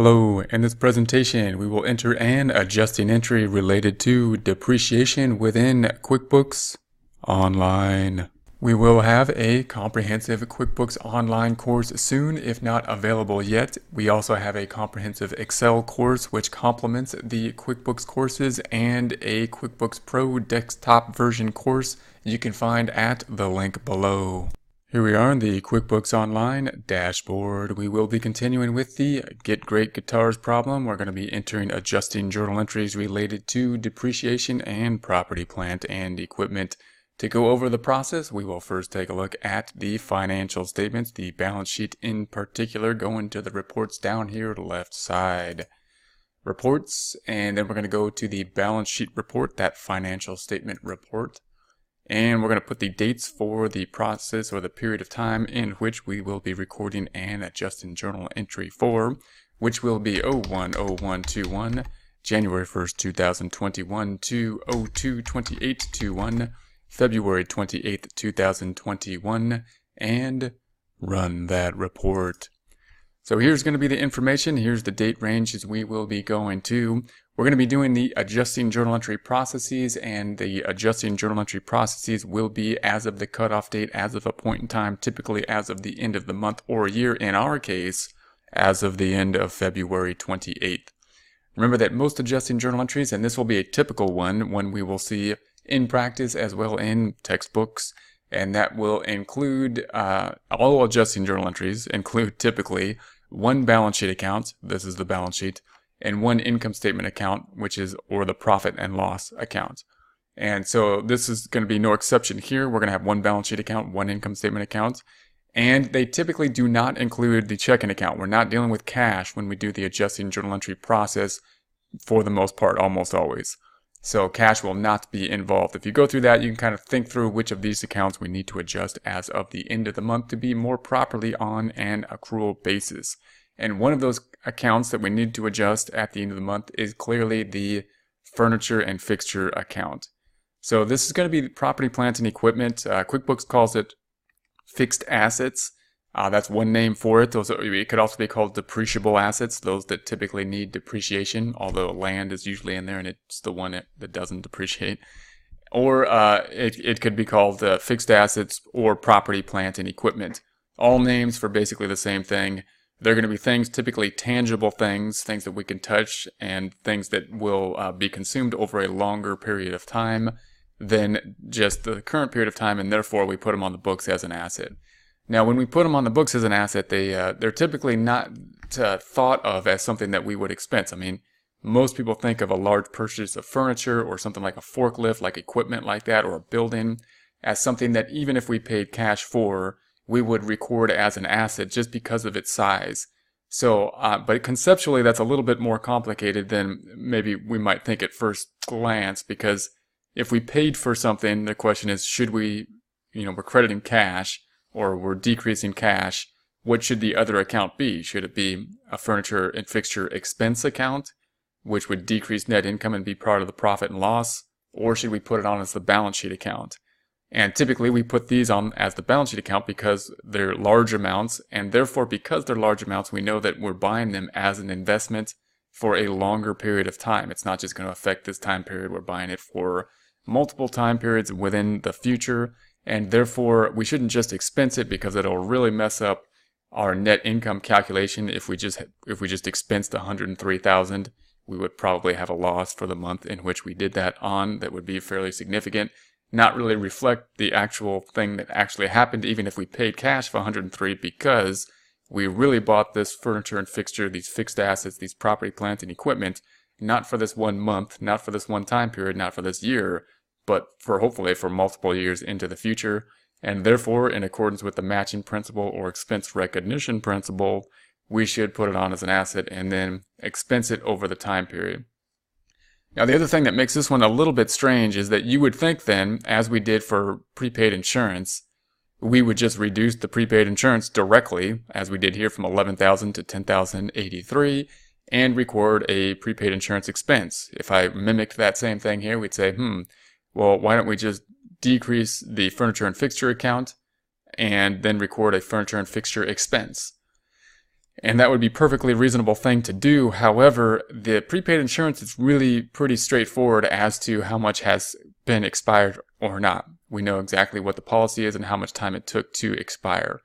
Hello, in this presentation we will enter an adjusting entry related to depreciation within QuickBooks Online. We will have a comprehensive QuickBooks Online course soon, if not available yet. We also have a comprehensive Excel course which complements the QuickBooks courses and a QuickBooks Pro desktop version course you can find at the link below. Here we are in the QuickBooks Online dashboard. We will be continuing with the Get Great Guitars problem. We're going to be entering adjusting journal entries related to depreciation and property, plant, and equipment. To go over the process, we will first take a look at the financial statements, the balance sheet in particular, going to the reports down here to the left side. Reports, and then we're going to go to the balance sheet report, that financial statement report. And we're going to put the dates for the process or the period of time in which we will be recording and adjusting journal entry for, which will be 01/01/21, January 1st, 2021 to 02/28/21, February 28th, 2021, and run that report. So here's going to be the information. Here's the date ranges we will be going to. We're going to be doing the adjusting journal entry processes, and the adjusting journal entry processes will be as of the cutoff date, as of a point in time, typically as of the end of the month or year. In our case, as of the end of February 28th. Remember that most adjusting journal entries, and this will be a typical one we will see in practice as well in textbooks, and that will include all adjusting journal entries include typically one balance sheet account, this is the balance sheet, and one income statement account, which is, or the profit and loss account. And so this is going to be no exception here. We're going to have one balance sheet account, one income statement account, and they typically do not include the checking account. We're not dealing with cash when we do the adjusting journal entry process for the most part, almost always. So cash will not be involved. If you go through that, you can kind of think through which of these accounts we need to adjust as of the end of the month to be more properly on an accrual basis. And one of those accounts that we need to adjust at the end of the month is clearly the furniture and fixture account. So this is going to be property, plant, and equipment. QuickBooks calls it fixed assets. That's one name for it. It could also be called depreciable assets, those that typically need depreciation, although land is usually in there and it's the one that doesn't depreciate. Or it could be called fixed assets or property, plant, and equipment. All names for basically the same thing. They're going to be things, typically tangible things that we can touch, and things that will be consumed over a longer period of time than just the current period of time, and therefore we put them on the books as an asset. Now, when we put them on the books as an asset, they're typically not thought of as something that we would expense. I mean, most people think of a large purchase of furniture or something like a forklift, like equipment like that, or a building, as something that even if we paid cash for, we would record as an asset just because of its size. So, but conceptually, that's a little bit more complicated than maybe we might think at first glance, because if we paid for something, the question is, should we, we're crediting cash, or we're decreasing cash, what should the other account be? Should it be a furniture and fixture expense account, which would decrease net income and be part of the profit and loss? Or should we put it on as the balance sheet account? And typically we put these on as the balance sheet account because they're large amounts, and therefore because they're large amounts, we know that we're buying them as an investment for a longer period of time. It's not just going to affect this time period, we're buying it for multiple time periods within the future. And therefore, we shouldn't just expense it because it'll really mess up our net income calculation. If we just expensed $103,000, we would probably have a loss for the month in which we did that on. That would be fairly significant. Not really reflect the actual thing that actually happened, even if we paid cash for $103, because we really bought this furniture and fixture, these fixed assets, these property, plant, and equipment, not for this 1 month, not for this one time period, not for this year, but hopefully for multiple years into the future. And therefore, in accordance with the matching principle or expense recognition principle, we should put it on as an asset and then expense it over the time period. Now, the other thing that makes this one a little bit strange is that you would think then, as we did for prepaid insurance, we would just reduce the prepaid insurance directly, as we did here, from $11,000 to $10,083, and record a prepaid insurance expense. If I mimicked that same thing here, we'd say, well, why don't we just decrease the furniture and fixture account and then record a furniture and fixture expense? And that would be a perfectly reasonable thing to do. However, the prepaid insurance is really pretty straightforward as to how much has been expired or not. We know exactly what the policy is and how much time it took to expire.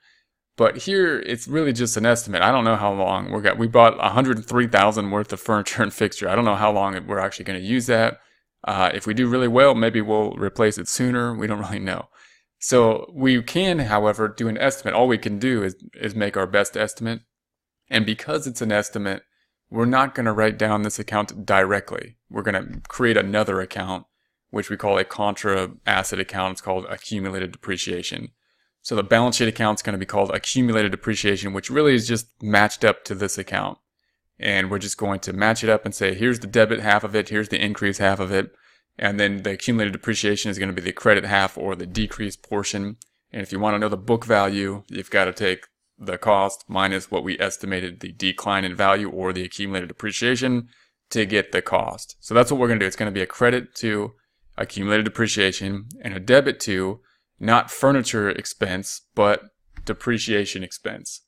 But here, it's really just an estimate. I don't know how long we bought $103,000 worth of furniture and fixture. I don't know how long we're actually going to use that. If we do really well, maybe we'll replace it sooner. We don't really know. So we can, however, do an estimate. All we can do is make our best estimate. And because it's an estimate, we're not going to write down this account directly. We're going to create another account, which we call a contra asset account. It's called accumulated depreciation. So the balance sheet account is going to be called accumulated depreciation, which really is just matched up to this account. And we're just going to match it up and say, here's the debit half of it, here's the increase half of it. And then the accumulated depreciation is going to be the credit half or the decrease portion. And if you want to know the book value, you've got to take the cost minus what we estimated the decline in value or the accumulated depreciation to get the cost. So that's what we're going to do. It's going to be a credit to accumulated depreciation and a debit to not furniture expense, but depreciation expense.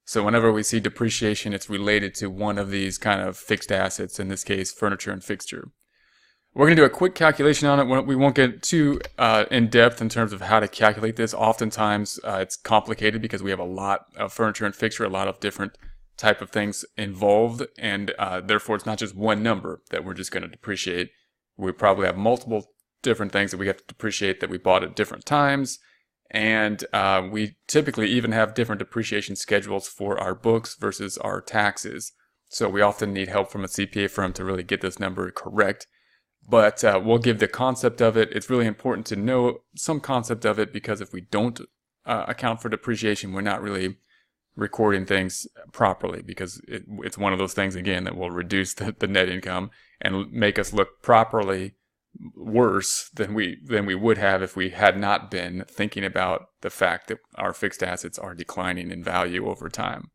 So whenever we see depreciation, it's related to one of these kind of fixed assets, in this case, furniture and fixture. We're going to do a quick calculation on it. We won't get too in depth in terms of how to calculate this. Oftentimes, it's complicated because we have a lot of furniture and fixture, a lot of different type of things involved, and therefore it's not just one number that we're just going to depreciate. We probably have multiple different things that we have to depreciate that we bought at different times, and we typically even have different depreciation schedules for our books versus our taxes. So we often need help from a CPA firm to really get this number correct. But we'll give the concept of it. It's really important to know some concept of it, because if we don't account for depreciation, we're not really recording things properly, because it's one of those things, again, that will reduce the net income and make us look properly worse than we would have if we had not been thinking about the fact that our fixed assets are declining in value over time.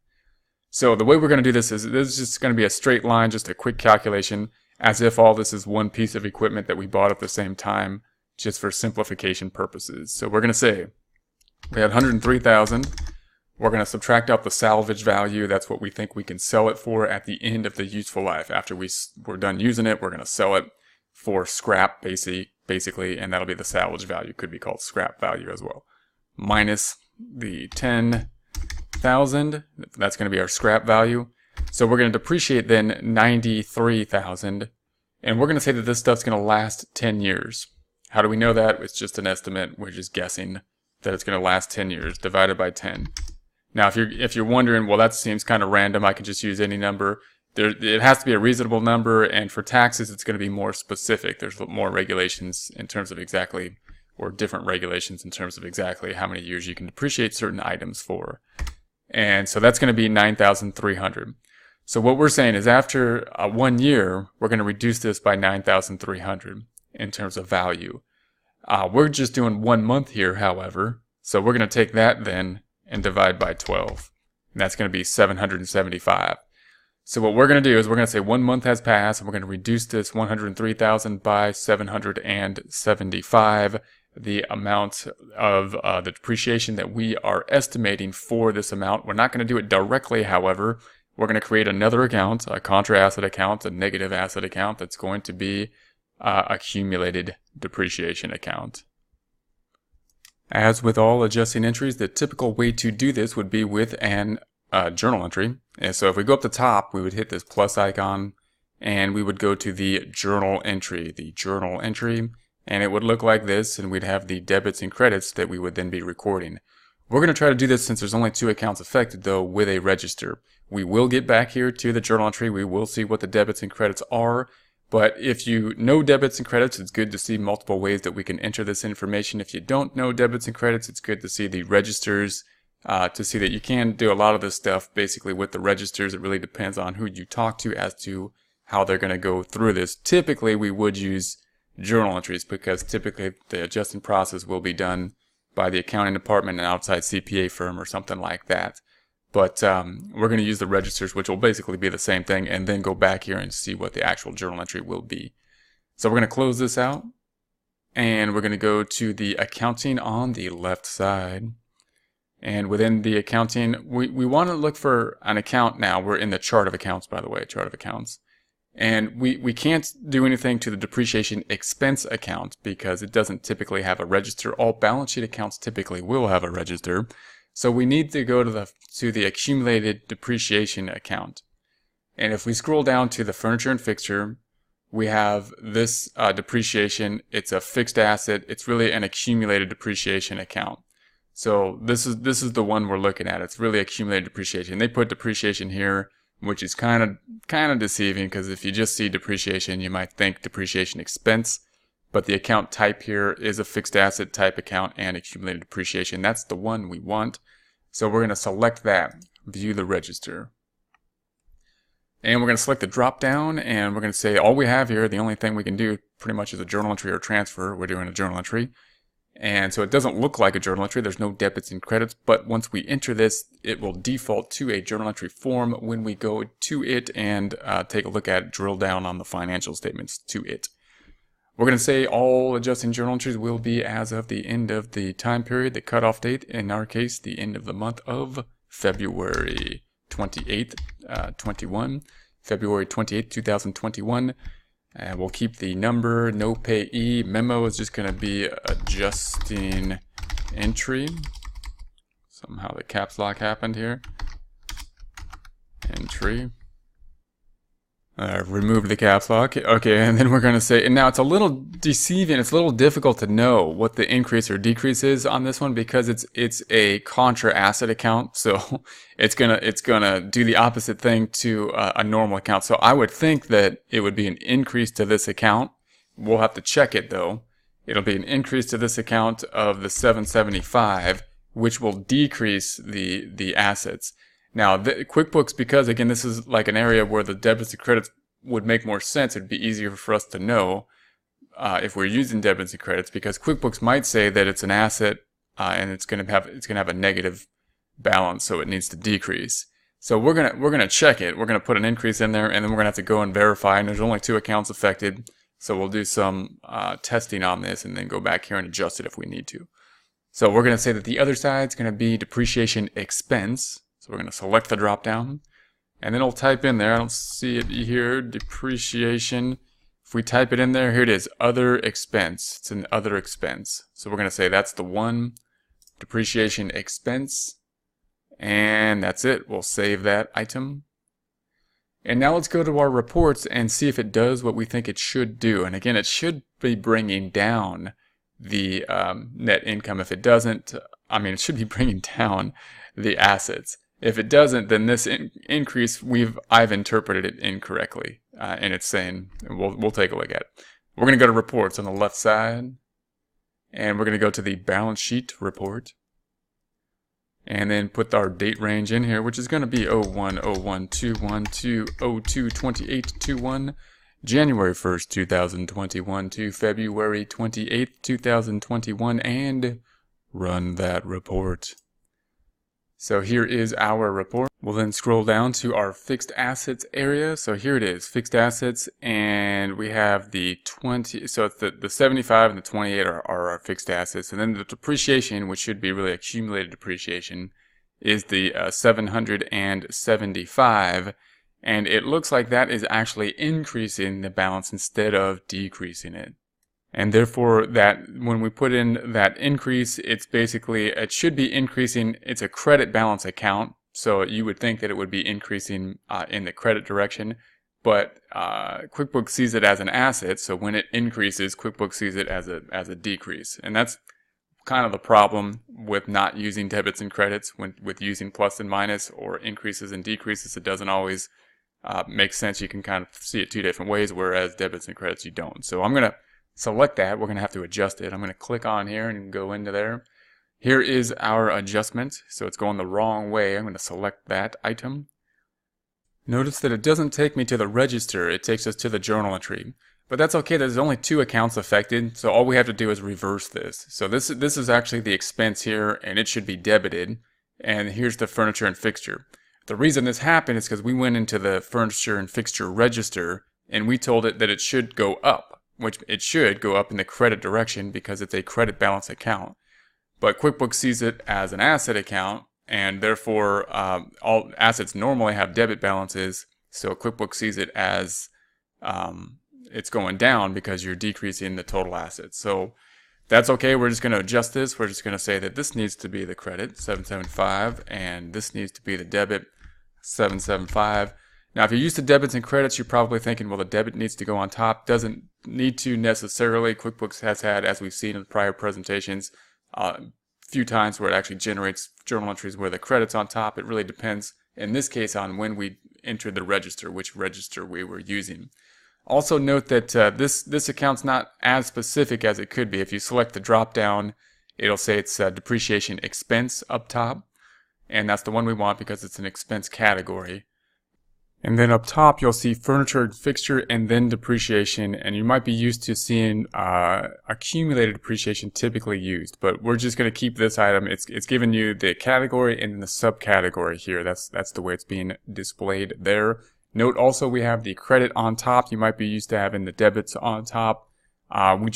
So the way we're going to do this is just going to be a straight line, just a quick calculation, as if all this is one piece of equipment that we bought at the same time, just for simplification purposes. So we're going to say we had $103,000. We're going to subtract out the salvage value. That's what we think we can sell it for at the end of the useful life. After we're done using it, we're going to sell it for scrap, basically, and that'll be the salvage value. Could be called scrap value as well. Minus the $10,000. That's going to be our scrap value. So we're going to depreciate then $93,000, and we're going to say that this stuff's going to last 10 years. How do we know that? It's just an estimate. We're just guessing that it's going to last 10 years divided by 10. Now, if you're wondering, well, that seems kind of random, I could just use any number. It has to be a reasonable number, and for taxes, it's going to be more specific. There's more regulations in terms of exactly, or different regulations in terms of exactly how many years you can depreciate certain items for. And so that's going to be $9,300. So what we're saying is after 1 year, we're going to reduce this by $9,300 in terms of value. We're just doing 1 month here, however. So we're going to take that then and divide by 12. And that's going to be $775. So what we're going to do is we're going to say 1 month has passed, and we're going to reduce this $103,000 by $775, the amount of the depreciation that we are estimating for this amount. We're not going to do it directly, however. We're going to create another account, a contra asset account, a negative asset account that's going to be accumulated depreciation account. As with all adjusting entries, the typical way to do this would be with an journal entry. And so if we go up the top, we would hit this plus icon, and we would go to the journal entry, and it would look like this, and we'd have the debits and credits that we would then be recording. We're going to try to do this, since there's only 2 accounts affected, though, with a register. We will get back here to the journal entry. We will see what the debits and credits are. But if you know debits and credits, it's good to see multiple ways that we can enter this information. If you don't know debits and credits, it's good to see the registers, to see that you can do a lot of this stuff basically with the registers. It really depends on who you talk to as to how they're going to go through this. Typically, we would use journal entries, because typically the adjusting process will be done by the accounting department, an outside CPA firm, or something like that. But we're going to use the registers, which will basically be the same thing, and then go back here and see what the actual journal entry will be. So we're going to close this out, and we're going to go to the accounting on the left side. And within the accounting, we want to look for an account now. We're in the chart of accounts, by the way, chart of accounts. And we can't do anything to the depreciation expense account because it doesn't typically have a register. All balance sheet accounts typically will have a register. So we need to go to the accumulated depreciation account. And if we scroll down to the furniture and fixture, we have this depreciation. It's a fixed asset. It's really an accumulated depreciation account. So this is the one we're looking at. It's really accumulated depreciation. They put depreciation here, which is kind of deceiving because if you just see depreciation, you might think depreciation expense. But the account type here is a fixed asset type account and accumulated depreciation. That's the one we want. So we're going to select that, view the register. And we're going to select the drop down and we're going to say all we have here, the only thing we can do pretty much is a journal entry or transfer. We're doing a journal entry. And so it doesn't look like a journal entry. There's no debits and credits, but once we enter this, it will default to a journal entry form when we go to it and take a look at, drill down on the financial statements to it. We're going to say all adjusting journal entries will be as of the end of the time period, the cutoff date, in our case, the end of the month of February 28th, 21, February 28th, 2021. And we'll keep the number, no payee. Memo is just going to be adjusting entry. Somehow the caps lock happened here. Entry. Remove the caps lock. Okay, and then we're going to say, and now it's a little deceiving. It's a little difficult to know what the increase or decrease is on this one because it's a contra asset account. So it's gonna do the opposite thing to a normal account. So I would think that it would be an increase to this account. We'll have to check it though. It'll be an increase to this account of the 775, which will decrease the assets. Now, QuickBooks, because again, this is like an area where the debits and credits would make more sense. It'd be easier for us to know if we're using debits and credits, because QuickBooks might say that it's an asset and it's gonna have a negative balance, so it needs to decrease. So we're gonna check it. We're gonna put an increase in there, and then we're gonna have to go and verify. And there's only 2 accounts affected, so we'll do some testing on this, and then go back here and adjust it if we need to. So we're gonna say that the other side's gonna be depreciation expense. So we're going to select the drop down and then we'll type in there. I don't see it here. Depreciation. If we type it in there, here it is. Other expense. It's an other expense. So we're going to say that's the one. Depreciation expense. And that's it. We'll save that item. And now let's go to our reports and see if it does what we think it should do. And again, it should be bringing down the net income. If it doesn't, it should be bringing down the assets. If it doesn't, then this increase, I've interpreted it incorrectly, and it's saying, we'll take a look at it. We're going to go to reports on the left side, and we're going to go to the balance sheet report, and then put our date range in here, which is going to be 01/01/21 to 02/28/21, January 1st, 2021 to February 28th, 2021, and run that report. So here is our report. We'll then scroll down to our fixed assets area. So here it is, fixed assets, and we have the 20, so it's the 75 and the 28 are our fixed assets. And then the depreciation, which should be really accumulated depreciation, is the 775. And it looks like that is actually increasing the balance instead of decreasing it. And therefore, that when we put in that increase, it should be increasing. It's a credit balance account, so you would think that it would be increasing in the credit direction. But QuickBooks sees it as an asset, so when it increases, QuickBooks sees it as a decrease. And that's kind of the problem with not using debits and credits. With using plus and minus or increases and decreases, it doesn't always make sense. You can kind of see it 2 different ways, whereas debits and credits you don't. So I'm going to select that. We're going to have to adjust it. I'm going to click on here and go into there. Here is our adjustment. So it's going the wrong way. I'm going to select that item. Notice that it doesn't take me to the register. It takes us to the journal entry. But that's okay. There's only 2 accounts affected. So all we have to do is reverse this. So this is actually the expense here, and it should be debited. And here's the furniture and fixture. The reason this happened is because we went into the furniture and fixture register and we told it that it should go up, which it should go up in the credit direction because it's a credit balance account. but QuickBooks sees it as an asset account, and therefore all assets normally have debit balances. So QuickBooks sees it as it's going down because you're decreasing the total assets. So that's okay. We're just going to adjust this. We're just going to say that this needs to be the credit, 775, and this needs to be the debit, 775. Now, if you're used to debits and credits, you're probably thinking, well, the debit needs to go on top. Doesn't need to necessarily. QuickBooks has had, as we've seen in prior presentations, a few times where it actually generates journal entries where the credit's on top. It really depends, in this case, on when we entered the register, which register we were using. Also note that this account's not as specific as it could be. If you select the drop down, it'll say it's depreciation expense up top, and that's the one we want because it's an expense category. And then up top, you'll see furniture and fixture and then depreciation, and you might be used to seeing accumulated depreciation typically used, but we're just going to keep this item. It's giving you the category and then the subcategory here. That's the way it's being displayed there. Note also we have the credit on top. You might be used to having the debits on top.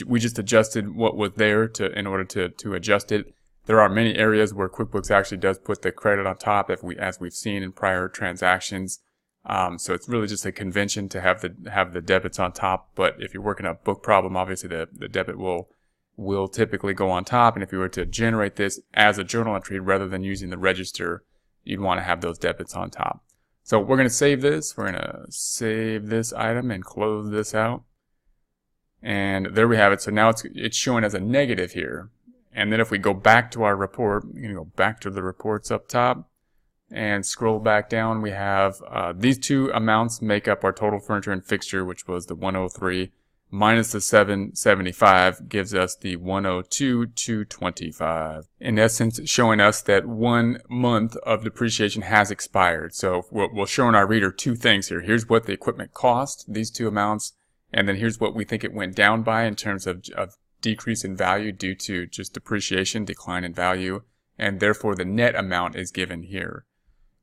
We just adjusted what was there in order to adjust it. There are many areas where QuickBooks actually does put the credit on top, as we've seen in prior transactions. So it's really just a convention to have the debits on top. But if you're working a book problem, obviously the debit will typically go on top. And if you were to generate this as a journal entry rather than using the register, you'd want to have those debits on top. So we're going to save this. We're going to save this item and close this out. And there we have it. So now it's showing as a negative here. And then if we go back to our report, we're going to go back to the reports up top and scroll back down. We have these two amounts make up our total furniture and fixture, which was the 103 minus the 775 gives us the 102,225. In essence, showing us that 1 month of depreciation has expired. So we'll show in our reader two things here. Here's what the equipment cost, these two amounts, and then here's what we think it went down by in terms of decrease in value due to just depreciation, decline in value, and therefore the net amount is given here.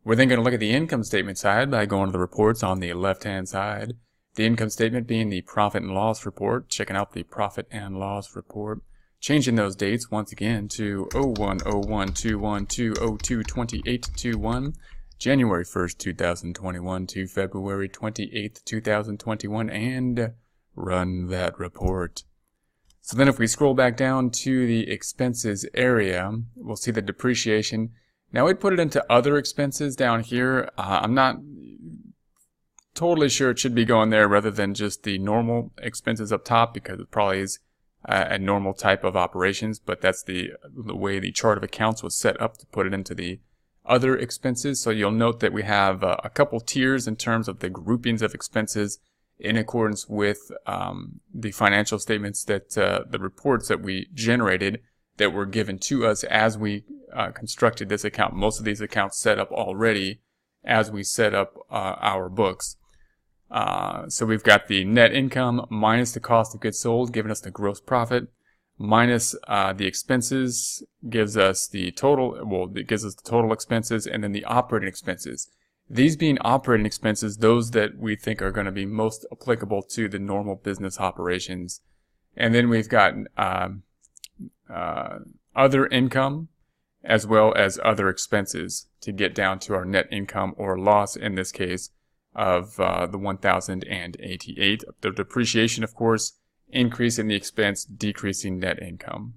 We're then going to look at the income statement side by going to the reports on the left-hand side. The income statement being the profit and loss report, checking out the profit and loss report, changing those dates once again to 01/01/21/02/28/21, January 1st, 2021 to February 28th, 2021, and run that report. So then if we scroll back down to the expenses area, we'll see the depreciation. Now we put it into other expenses down here. I'm not totally sure it should be going there rather than just the normal expenses up top because it probably is a normal type of operations, but that's the way the chart of accounts was set up to put it into the other expenses. So you'll note that we have a couple tiers in terms of the groupings of expenses in accordance with the financial statements that the reports that we generated that were given to us as we constructed this account. Most of these accounts set up already as we set up our books. So we've got the net income minus the cost of goods sold, giving us the gross profit, minus the expenses gives us the total, it gives us the total expenses, and then the operating expenses. These being operating expenses, those that we think are going to be most applicable to the normal business operations. And then we've got other income as well as other expenses to get down to our net income or loss in this case of the 1,088. The depreciation, of course, increase in the expense, decreasing net income.